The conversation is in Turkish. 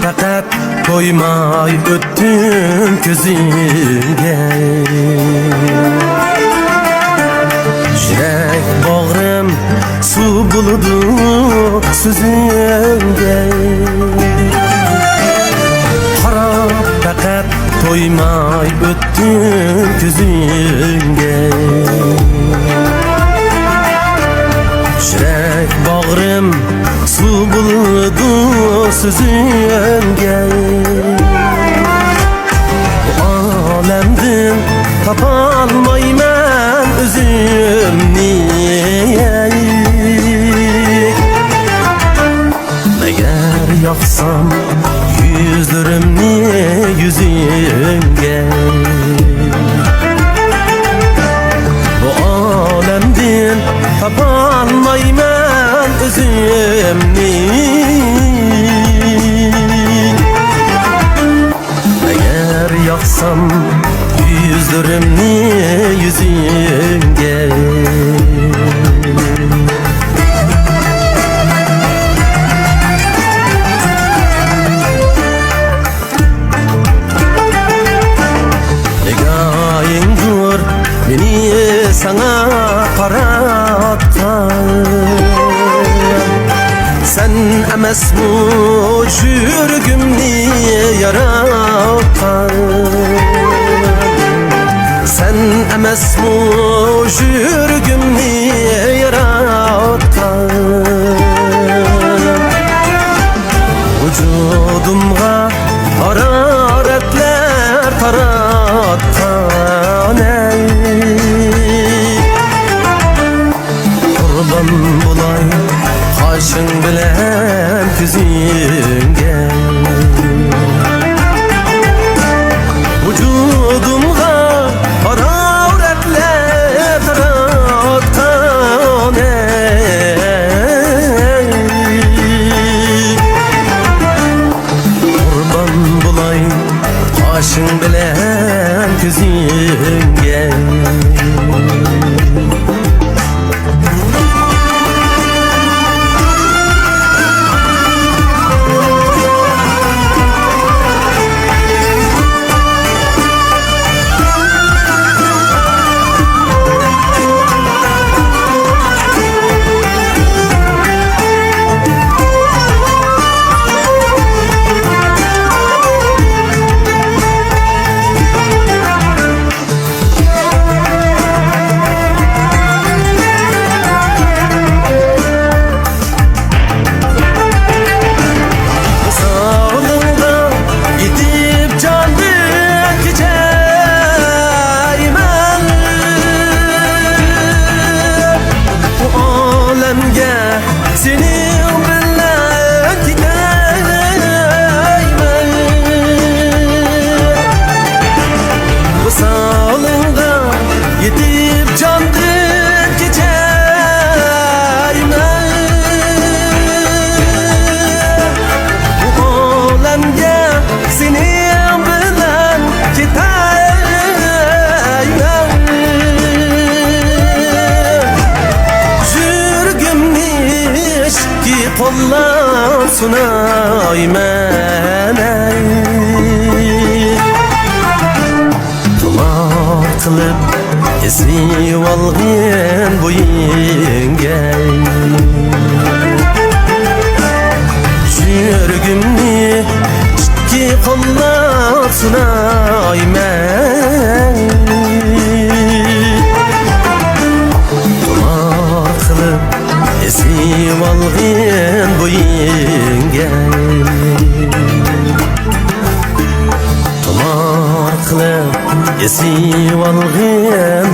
fakat koymay öttüm gözüge. Yürek bağrım su buludu sözünge. Harap fakat koymay öttüm gözüge. Yürek bağrım su buludu sözünge. Bu alemden tapalmayman özümni. Meğer yaksam yüzlerimni yüzünge. Bu alemden tapalmayman özümni. Meğer yaksam yüzlerimni yüzünge. Negahın dur beni sana qaratkan. Sen emasmu yürgümni yaratkan. Sen emasmu yürgümni yaratkan. Vücudumga hararetler taratkan. Kurban bulay kaşın bilen küzünge. Vücudumga hararetler taratkan. Kurban bulay kaşın bilen küzünge. Kollar sunay mene. Tumar kılıp esib algın boyunge. Yürgümni ciddi kollar sunay mene. Tumar kılıp esib algın boyunge. Tumar kılıp esib algın